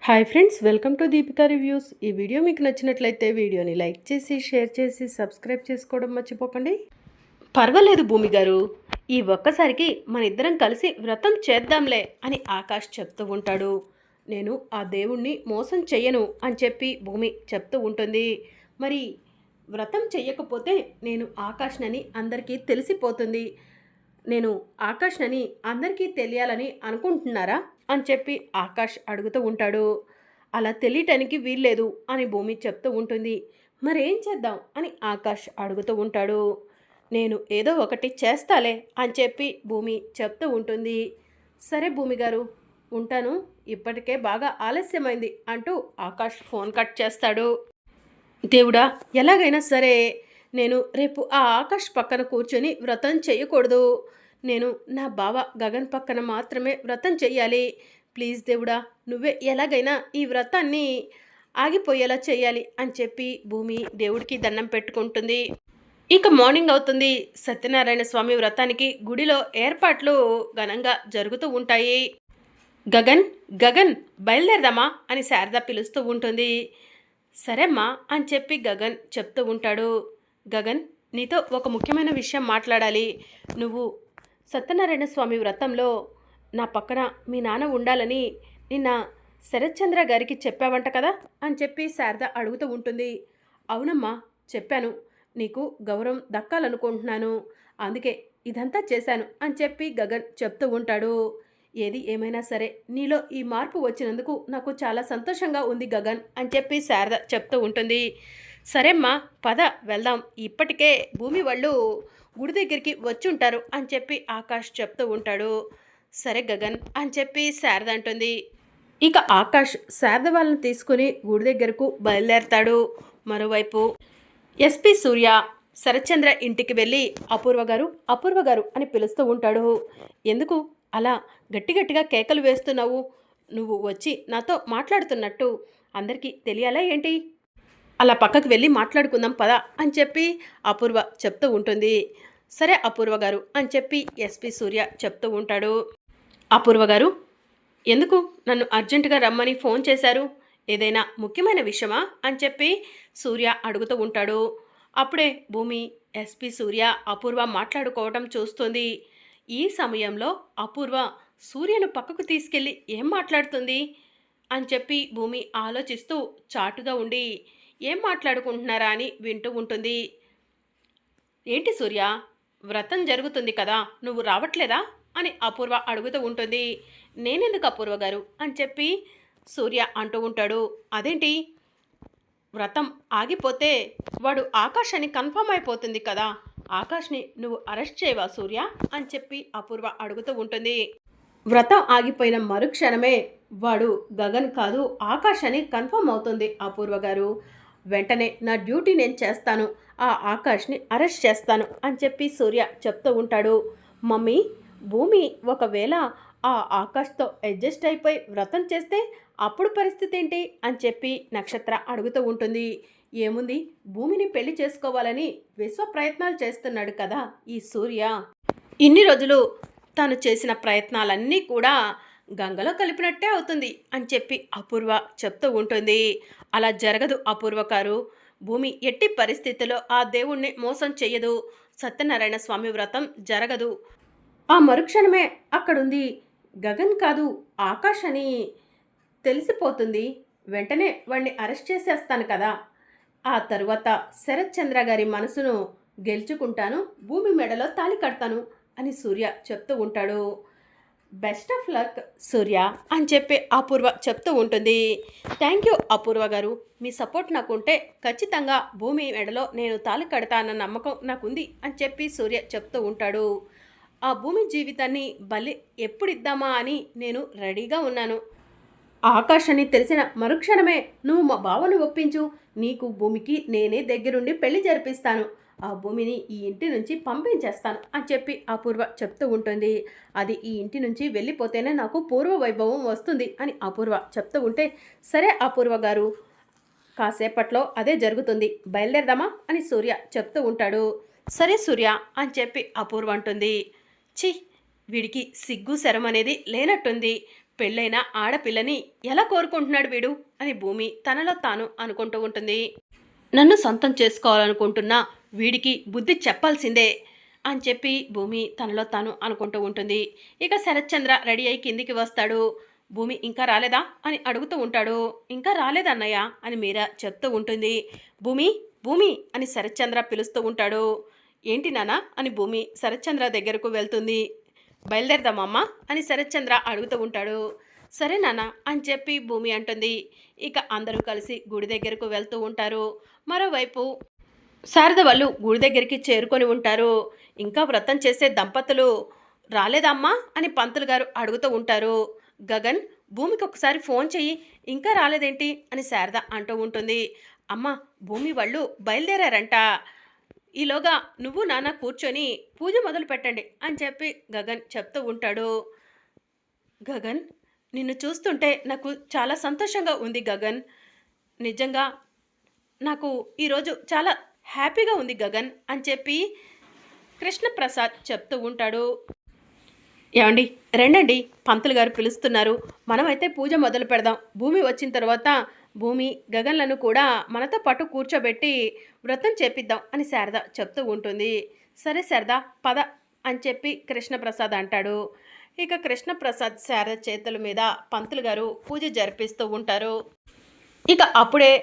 Hi friends, welcome to Deepika reviews. ఈ video మీకు నచ్చినట్లయితే వీడియోని లైక్ చేసి షేర్ చేసి సబ్స్క్రైబ్ చేసుకోవడం మర్చిపోకండి. పర్వాలేదు భూమి గారు, ఈ ఒక్కసారికి మన ఇద్దరం కలిసి వ్రతం చేద్దాంలే అని ఆకాష్ చెప్తూ ఉంటాడు. నేను ఆ దేవుణ్ణి మోసం చెయ్యను అని చెప్పి భూమి చెప్తూ ఉంటుంది. మరి వ్రతం చెయ్యకపోతే నేను ఆకాష్నని అందరికీ తెలిసిపోతుంది. నేను ఆకాష్నని అందరికీ తెలియాలని అనుకుంటున్నారా అని చెప్పి ఆకాష్ అడుగుతూ ఉంటాడు. అలా తెలియటానికి వీల్లేదు అని భూమి చెప్తూ ఉంటుంది. మరేం చేద్దాం అని ఆకాష్ అడుగుతూ ఉంటాడు. నేను ఏదో ఒకటి చేస్తాలే అని చెప్పి భూమి చెప్తూ ఉంటుంది. సరే భూమి గారు, ఉంటాను, ఇప్పటికే బాగా ఆలస్యమైంది అంటూ ఆకాష్ ఫోన్ కట్ చేస్తాడు. దేవుడా, ఎలాగైనా సరే నేను రేపు ఆ ఆకాష్ పక్కన కూర్చొని వ్రతం చేయకూడదు. నేను నా బావ గగన్ పక్కన మాత్రమే వ్రతం చెయ్యాలి. ప్లీజ్ దేవుడా, నువ్వే ఎలాగైనా ఈ వ్రతాన్ని ఆగిపోయేలా చేయాలి అని చెప్పి భూమి దేవుడికి దండం పెట్టుకుంటుంది. ఇక మార్నింగ్ అవుతుంది. సత్యనారాయణ స్వామి వ్రతానికి గుడిలో ఏర్పాట్లు ఘనంగా జరుగుతూ ఉంటాయి. గగన్ గగన్ బయలుదేరదామా అని శారద పిలుస్తూ ఉంటుంది. సరేమ్మా అని చెప్పి గగన్ చెప్తూ ఉంటాడు. గగన్, నీతో ఒక ముఖ్యమైన విషయం మాట్లాడాలి. నువ్వు సత్యనారాయణ స్వామి వ్రతంలో నా పక్కన మీ నాన్న ఉండాలని నిన్న శరత్చంద్ర గారికి చెప్పావంట కదా అని చెప్పి శారద అడుగుతూ ఉంటుంది. అవునమ్మా, చెప్పాను. నీకు గౌరవం దక్కాలనుకుంటున్నాను, అందుకే ఇదంతా చేశాను అని చెప్పి గగన్ చెప్తూ ఉంటాడు. ఏది ఏమైనా సరే నీలో ఈ మార్పు వచ్చినందుకు నాకు చాలా సంతోషంగా ఉంది గగన్ అని చెప్పి శారద చెప్తూ ఉంటుంది. సరేమ్మా, పద వెళ్దాం, ఇప్పటికే భూమి వాళ్ళు గుడి దగ్గరికి వచ్చి ఉంటారు అని చెప్పి ఆకాష్ చెప్తూ ఉంటాడు. సరే గగన్ అని చెప్పి శారద అంటుంది. ఇక ఆకాష్ శారద వాళ్ళని తీసుకుని గుడి దగ్గరకు బయలుదేరతాడు. మరోవైపు ఎస్పీ సూర్య శరత్చంద్ర ఇంటికి వెళ్ళి అపూర్వ గారు అపూర్వ గారు అని పిలుస్తూ ఉంటాడు. ఎందుకు అలా గట్టిగట్టిగా కేకలు వేస్తున్నావు? నువ్వు వచ్చి నాతో మాట్లాడుతున్నట్టు అందరికీ తెలియాలా ఏంటి? అలా పక్కకు వెళ్ళి మాట్లాడుకుందాం పదా అని చెప్పి అపూర్వ చెప్తూ ఉంటుంది. సరే అపూర్వ గారు అని చెప్పి ఎస్పీ సూర్య చెప్తూ ఉంటాడు. అపూర్వ గారు, ఎందుకు నన్ను అర్జెంటుగా రమ్మని ఫోన్ చేశారు? ఏదైనా ముఖ్యమైన విషయమా అని చెప్పి సూర్య అడుగుతూ ఉంటాడు. అప్పుడే భూమి ఎస్పీ సూర్య అపూర్వ మాట్లాడుకోవటం చూస్తుంది. ఈ సమయంలో అపూర్వ సూర్యను పక్కకు తీసుకెళ్ళి ఏం మాట్లాడుతుంది అని చెప్పి భూమి ఆలోచిస్తూ చాటుగా ఉండి ఏం మాట్లాడుకుంటున్నారా అని వింటూ ఉంటుంది. ఏంటి సూర్య, వ్రతం జరుగుతుంది కదా, నువ్వు రావట్లేదా అని అపూర్వ అడుగుతూ ఉంటుంది. నేనెందుకు అపూర్వ గారు అని చెప్పి సూర్య అంటూ ఉంటాడు. అదేంటి, వ్రతం ఆగిపోతే వాడు ఆకాష్ అని కన్ఫర్మ్ అయిపోతుంది కదా, ఆకాష్ని నువ్వు అరెస్ట్ చేయవా సూర్య అని చెప్పి అపూర్వ అడుగుతూ ఉంటుంది. వ్రతం ఆగిపోయిన మరుక్షణమే వాడు గగన్ కాదు ఆకాష్ అని కన్ఫర్మ్ అవుతుంది అపూర్వ గారు. వెంటనే నా డ్యూటీ నేను చేస్తాను, ఆ ఆకాష్ని అరెస్ట్ చేస్తాను అని చెప్పి సూర్య చెప్తూ ఉంటాడు. మమ్మీ, భూమి ఒకవేళ ఆ ఆకాష్తో అడ్జస్ట్ అయిపోయి వ్రతం చేస్తే అప్పుడు పరిస్థితి ఏంటి అని చెప్పి నక్షత్ర అడుగుతూ ఉంటుంది. ఏముంది, భూమిని పెళ్లి చేసుకోవాలని విశ్వ ప్రయత్నాలు చేస్తున్నాడు కదా ఈ సూర్య. ఇన్ని రోజులు తాను చేసిన ప్రయత్నాలన్నీ కూడా గంగలో కలిపినట్టే అవుతుంది అని చెప్పి అపూర్వ చెప్తూ ఉంటుంది. అలా జరగదు అపూర్వ గారు. భూమి ఎట్టి పరిస్థితుల్లో ఆ దేవుణ్ణి మోసం చెయ్యదు. సత్యనారాయణ స్వామి వ్రతం జరగదు. ఆ మరుక్షణమే అక్కడుంది గగన్ కాదు ఆకాష్ అని తెలిసిపోతుంది. వెంటనే వాడిని అరెస్ట్ చేసేస్తాను కదా, ఆ తరువాత శరత్చంద్ర గారి మనసును గెలుచుకుంటాను, భూమి మెడలో తాళి కడతాను అని సూర్య చెప్తూ ఉంటాడు. బెస్ట్ ఆఫ్ లక్ సూర్య అని చెప్పి అపూర్వ చెప్తూ ఉంటుంది. థ్యాంక్ యూ అపూర్వ గారు, మీ సపోర్ట్ నాకుంటే ఖచ్చితంగా భూమి మెడలో నేను తాళి కడతా అన్న నమ్మకం నాకుంది అని చెప్పి సూర్య చెప్తూ ఉంటాడు. ఆ భూమి జీవితాన్ని బలి ఎప్పుడిద్దామా అని నేను రెడీగా ఉన్నాను. ఆకాష్ అని తెలిసిన మరుక్షణమే నువ్వు మా బావను ఒప్పించు, నీకు భూమికి నేనే దగ్గరుండి పెళ్లి జరిపిస్తాను, ఆ భూమిని ఈ ఇంటి నుంచి పంపించేస్తాను అని చెప్పి అపూర్వ చెప్తూ ఉంటుంది. అది ఈ ఇంటి నుంచి వెళ్ళిపోతేనే నాకు పూర్వ వైభవం వస్తుంది అని అపూర్వ చెప్తూ ఉంటే, సరే అపూర్వ గారు, కాసేపట్లో అదే జరుగుతుంది, బయలుదేరదామా అని సూర్య చెప్తూ ఉంటాడు. సరే సూర్య అని చెప్పి అపూర్వ అంటుంది. ఛీ, వీడికి సిగ్గు శరం అనేది లేనట్టుంది, పెళ్ళైన ఆడపిల్లని ఎలా కోరుకుంటున్నాడు వీడు అని భూమి తనలో తాను అనుకుంటూ ఉంటుంది. నన్ను సొంతం చేసుకోవాలనుకుంటున్నా వీడికి బుద్ధి చెప్పాల్సిందే అని చెప్పి భూమి తనలో తాను అనుకుంటూ ఉంటుంది. ఇక శరత్చంద్ర రెడీ అయి కిందికి వస్తాడు. భూమి ఇంకా రాలేదా అని అడుగుతూ ఉంటాడు. ఇంకా రాలేదన్నయ్య అని మీరా చెప్తూ ఉంటుంది. భూమి భూమి అని శరత్చంద్ర పిలుస్తూ ఉంటాడు. ఏంటి నానా అని భూమి శరత్చంద్ర దగ్గరకు వెళ్తుంది. బయలుదేరదామమ్మా అని శరత్చంద్ర అడుగుతూ ఉంటాడు. సరే నాన్న అని చెప్పి భూమి అంటుంది. ఇక అందరూ కలిసి గుడి దగ్గరకు వెళ్తూ ఉంటారు. మరోవైపు శారద వాళ్ళు గుడి దగ్గరికి చేరుకొని ఉంటారు. ఇంకా వ్రతం చేసే దంపతులు రాలేదమ్మా అని పంతులు గారు అడుగుతూ ఉంటారు. గగన్ భూమికి ఒకసారి ఫోన్ చెయ్యి, ఇంకా రాలేదేంటి అని శారద అంటూ ఉంటుంది. అమ్మ భూమి వాళ్ళు బయలుదేరారంట, ఈలోగా నువ్వు నాన్న కూర్చొని పూజ మొదలు పెట్టండి అని చెప్పి గగన్ చెప్తూ ఉంటాడు. గగన్ నిన్ను చూస్తుంటే నాకు చాలా సంతోషంగా ఉంది గగన్, నిజంగా నాకు ఈరోజు చాలా హ్యాపీగా ఉంది గగన్ అని చెప్పి కృష్ణప్రసాద్ చెప్తూ ఉంటాడు. ఏమండి రండండి, పంతులు గారు పిలుస్తున్నారు, మనమైతే పూజ మొదలు పెడదాం. భూమి వచ్చిన తర్వాత భూమి గగన్లను కూడా మనతో పాటు కూర్చోబెట్టి వ్రతం చేపిద్దాం అని శారద చెప్తూ ఉంటుంది. సరే శారద పద అని చెప్పి కృష్ణప్రసాద్ అంటాడు. ఇక కృష్ణప్రసాద్ శారద చేతుల మీద పంతులు గారు పూజ జరిపిస్తూ ఉంటారు. ఇక అప్పుడే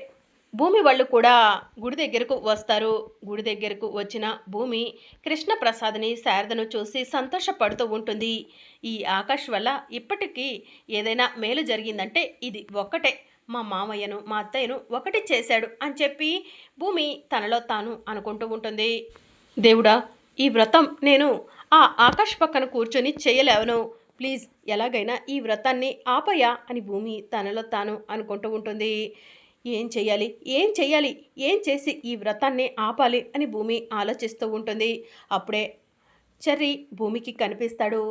భూమి వాళ్ళు కూడా గుడి దగ్గరకు వస్తారు. గుడి దగ్గరకు వచ్చిన భూమి కృష్ణప్రసాద్ని శారదను చూసి సంతోషపడుతూ ఉంటుంది. ఈ ఆకాష్ వల్ల ఇప్పటికీ ఏదైనా మేలు జరిగిందంటే ఇది ఒక్కటే, మా మామయ్యను మా అత్తయ్యను ఒకటి చేశాడు అని చెప్పి భూమి తనలో తాను అనుకుంటూ ఉంటుంది. దేవుడా ఈ వ్రతం నేను ఆ ఆకాష్ పక్కన కూర్చొని చేయలేవను, ప్లీజ్ ఎలాగైనా ఈ వ్రతాన్ని ఆపయ్యా అని భూమి తనలో తాను అనుకుంటూ ఉంటుంది. ఏం చెయ్యాలి ఏం చేసి ఈ వ్రతాన్ని ఆపాలి అని భూమి ఆలోచిస్తూ ఉంటుంది. అప్పుడే చెర్రీ భూమికి కనిపిస్తాడు.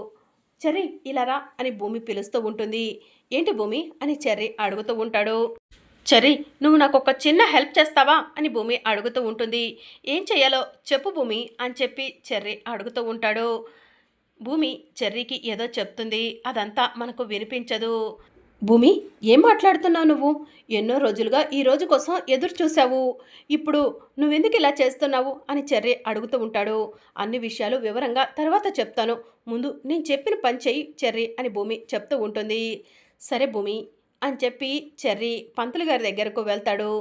చెర్రీ ఇలా రా అని భూమి పిలుస్తూ ఉంటుంది. ఏంటి భూమి అని చెర్రీ అడుగుతూ ఉంటాడు. చెర్రీ నువ్వు నాకు ఒక చిన్న హెల్ప్ చేస్తావా అని భూమి అడుగుతూ ఉంటుంది. ఏం చెయ్యాలో చెప్పు భూమి అని చెప్పి చెర్రీ అడుగుతూ ఉంటాడు. భూమి చెర్రీకి ఏదో చెప్తుంది, అదంతా మనకు వినిపించదు. భూమి ఏం మాట్లాడుతున్నావు నువ్వు? ఎన్నో రోజులుగా ఈ రోజు కోసం ఎదురు చూసావు, ఇప్పుడు నువ్వెందుకు ఇలా చేస్తున్నావు అని చెర్రీ అడుగుతూ ఉంటాడు. అన్ని విషయాలు వివరంగా తర్వాత చెప్తాను, ముందు నేను చెప్పిన పని చెయ్యి చెర్రీ అని భూమి చెప్తూ ఉంటుంది. సరే భూమి అని చెప్పి చెర్రీ పంతులు గారి దగ్గరకు వెళ్తాడు.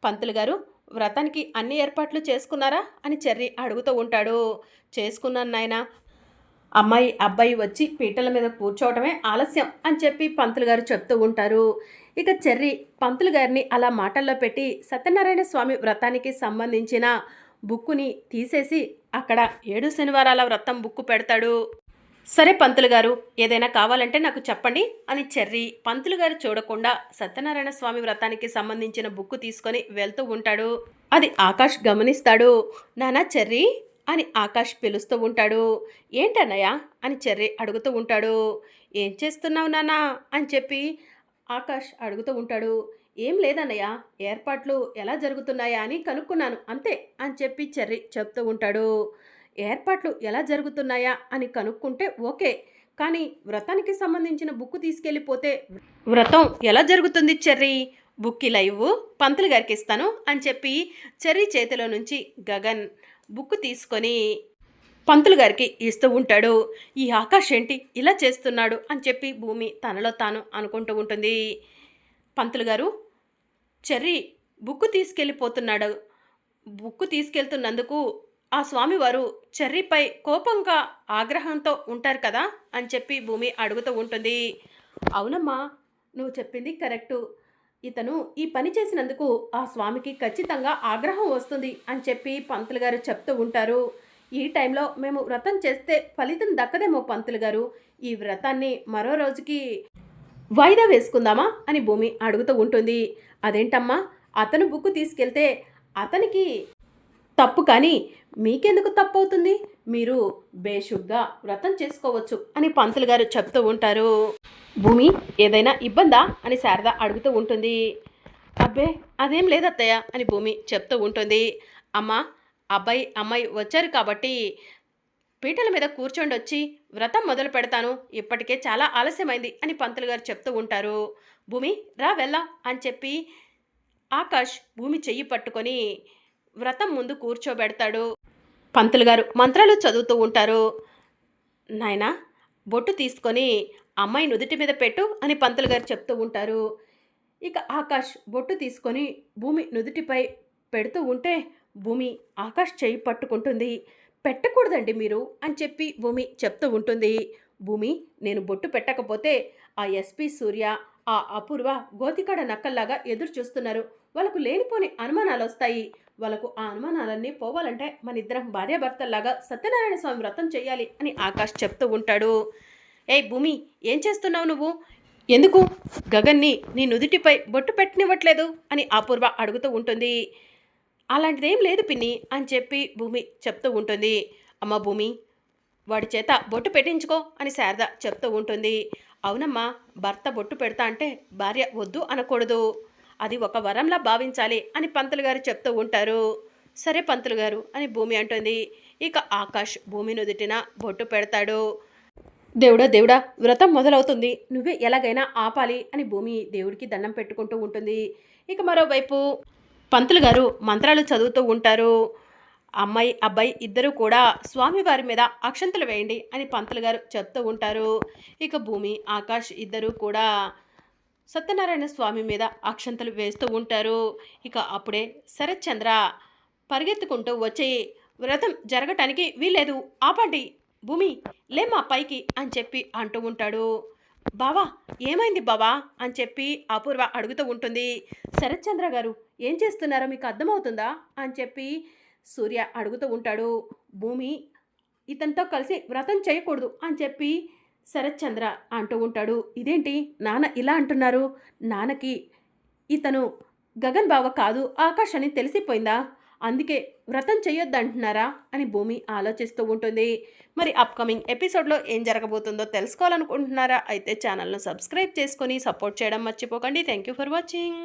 పంతులు గారు వ్రతానికి అన్ని ఏర్పాట్లు చేసుకున్నారా అని చెర్రీ అడుగుతూ ఉంటాడు. చేసుకున్నాను నాయనా, అమ్మాయి అబ్బాయి వచ్చి పీటల మీద కూర్చోవటమే ఆలస్యం అని చెప్పి పంతులు గారు చెప్తూ ఉంటారు. ఇక చెర్రీ పంతులు గారిని అలా మాటల్లో పెట్టి సత్యనారాయణ స్వామి వ్రతానికి సంబంధించిన బుక్కుని తీసేసి అక్కడ 7 శనివారాల వ్రతం బుక్కు పెడతాడు. సరే పంతులు గారు ఏదైనా కావాలంటే నాకు చెప్పండి అని చెర్రీ పంతులు గారు చూడకుండా సత్యనారాయణ స్వామి వ్రతానికి సంబంధించిన బుక్కు తీసుకొని వెళ్తూ ఉంటాడు. అది ఆకాష్ గమనిస్తాడు. నానా చెర్రీ అని ఆకాష్ పిలుస్తూ ఉంటాడు. ఏంటన్నయ్య అని చెర్రీ అడుగుతూ ఉంటాడు. ఏం చేస్తున్నావు నాన్నా అని చెప్పి ఆకాష్ అడుగుతూ ఉంటాడు. ఏం లేదన్నయ్య, ఏర్పాట్లు ఎలా జరుగుతున్నాయా అని కనుక్కున్నాను అంతే అని చెప్పి చెర్రీ చెప్తూ ఉంటాడు. ఏర్పాట్లు ఎలా జరుగుతున్నాయా అని కనుక్కుంటే ఓకే, కానీ వ్రతానికి సంబంధించిన బుక్ తీసుకెళ్ళిపోతే వ్రతం ఎలా జరుగుతుంది చెర్రీ? బుక్ ఇలా ఇవ్వు, పంతులు గారికి ఇస్తాను అని చెప్పి చెర్రీ చేతిలో నుంచి గగన్ బుక్ తీసుకొని పంతులు గారికి ఇస్తూ ఉంటాడు. ఈ ఆకాష్ ఏంటి ఇలా చేస్తున్నాడు అని చెప్పి భూమి తనలో తాను అనుకుంటూ ఉంటుంది. పంతులు గారు చెర్రీ బుక్ తీసుకెళ్ళిపోతున్నాడు, బుక్ తీసుకెళ్తున్నందుకు ఆ స్వామివారు చెర్రీపై కోపంగా ఆగ్రహంతో ఉంటారు కదా అని చెప్పి భూమి అడుగుతూ ఉంటుంది. అవునమ్మా నువ్వు చెప్పింది కరెక్టు, ఇతను ఈ పని చేసినందుకు ఆ స్వామికి ఖచ్చితంగా ఆగ్రహం వస్తుంది అని చెప్పి పంతులు గారు చెప్తూ ఉంటారు. ఈ టైంలో మేము వ్రతం చేస్తే ఫలితం దక్కదేమో పంతులు గారు, ఈ వ్రతాన్ని మరో రోజుకి వాయిదా వేసుకుందామా అని భూమి అడుగుతూ ఉంటుంది. అదేంటమ్మా, అతను బుక్ తీసుకెళ్తే అతనికి తప్పు కానీ మీకెందుకు తప్పు అవుతుంది, మీరు బేషుగ్గా వ్రతం చేసుకోవచ్చు అని పంతులు గారు చెప్తూ ఉంటారు. భూమి ఏదైనా ఇబ్బందా అని శారద అడుగుతూ ఉంటుంది. అబ్బే అదేం లేదత్తయ్య అని భూమి చెప్తూ ఉంటుంది. అమ్మ అబ్బాయి అమ్మాయి వచ్చారు కాబట్టి పీటల మీద కూర్చొండొచ్చి వ్రతం మొదలు పెడతాను, ఇప్పటికే చాలా ఆలస్యమైంది అని పంతులు గారు చెప్తూ ఉంటారు. భూమి రా వెళ్దాం అని చెప్పి ఆకాష్ భూమి చెయ్యి పట్టుకొని వ్రతం ముందు కూర్చోబెడతాడు. పంతులు గారు మంత్రాలు చదువుతూ ఉంటారు. నాయనా బొట్టు తీసుకొని అమ్మాయి నుదుటి మీద పెట్టు అని పంతులు గారు చెప్తూ ఉంటారు. ఇక ఆకాష్ బొట్టు తీసుకొని భూమి నుదుటిపై పెడుతూ ఉంటే భూమి ఆకాష్ చెయ్యి పట్టుకుంటుంది. పెట్టకూడదండి మీరు అని చెప్పి భూమి చెప్తూ ఉంటుంది. భూమి నేను బొట్టు పెట్టకపోతే ఆ ఎస్పీ సూర్య, ఆ అపూర్వ గోతికాడ నక్కల్లాగా ఎదురు చూస్తున్నారు. వాళ్ళకు లేనిపోని అనుమానాలు వస్తాయి. వాళ్ళకు ఆ అనుమానాలన్నీ పోవాలంటే మన ఇద్దరం భార్యాభర్తల్లాగా సత్యనారాయణ స్వామి వ్రతం చెయ్యాలి అని ఆకాష్ చెప్తూ ఉంటాడు. ఏయ్ భూమి ఏం చేస్తున్నావు నువ్వు? ఎందుకు గగన్ని నీ నుదుటిపై బొట్టు పెట్టనివ్వట్లేదు అని అపూర్వ అడుగుతూ ఉంటుంది. అలాంటిదేం లేదు పిన్ని అని చెప్పి భూమి చెప్తూ ఉంటుంది. అమ్మ భూమి వాడి చేత బొట్టు పెట్టించుకో అని శారద చెప్తూ ఉంటుంది. అవునమ్మా, భర్త బొట్టు పెడతా అంటే భార్య వద్దు అనకూడదు, అది ఒక వరంలా భావించాలి అని పంతులు గారు చెప్తూ ఉంటారు. సరే పంతులు గారు అని భూమి అంటుంది. ఇక ఆకాష్ భూమి నుదుటిన బొట్టు పెడతాడు. దేవుడా దేవుడా వ్రతం మొదలవుతుంది, నువ్వే ఎలాగైనా ఆపాలి అని భూమి దేవుడికి దండం పెట్టుకుంటూ ఉంటుంది. ఇక మరోవైపు పంతులు గారు మంత్రాలు చదువుతూ ఉంటారు. అమ్మాయి అబ్బాయి ఇద్దరూ కూడా స్వామివారి మీద అక్షంతలు వేయండి అని పంతులు గారు చెప్తూ ఉంటారు. ఇక భూమి ఆకాష్ ఇద్దరూ కూడా సత్యనారాయణ స్వామి మీద అక్షంతలు వేస్తూ ఉంటారు. ఇక అప్పుడే శరత్చంద్ర పరిగెత్తుకుంటూ వచ్చి వ్రతం జరగటానికి వీలేదు, ఆపండి, భూమి లేమ్మా పైకి అని చెప్పి అంటూ ఉంటాడు. బావా ఏమైంది బావా అని చెప్పి అపూర్వ అడుగుతూ ఉంటుంది. శరత్చంద్ర గారు ఏం చేస్తున్నారో మీకు అర్థమవుతుందా అని చెప్పి సూర్య అడుగుతూ ఉంటాడు. భూమి ఇతనితో కలిసి వ్రతం చేయకూడదు అని చెప్పి శరత్చంద్ర అంటూ ఉంటాడు. ఇదేంటి నాన్న ఇలా అంటున్నారు? నాన్నకి ఇతను గగన్ బావ కాదు ఆకాష్ అని తెలిసిపోయిందా? అందుకే వ్రతం చేయొద్దంటున్నారా అని భూమి ఆలోచిస్తూ ఉంటుంది. మరి అప్కమింగ్ ఎపిసోడ్లో ఏం జరగబోతుందో తెలుసుకోవాలనుకుంటున్నారా? అయితే ఛానల్ను సబ్స్క్రైబ్ చేసుకొని సపోర్ట్ చేయడం మర్చిపోకండి. Thank you for watching.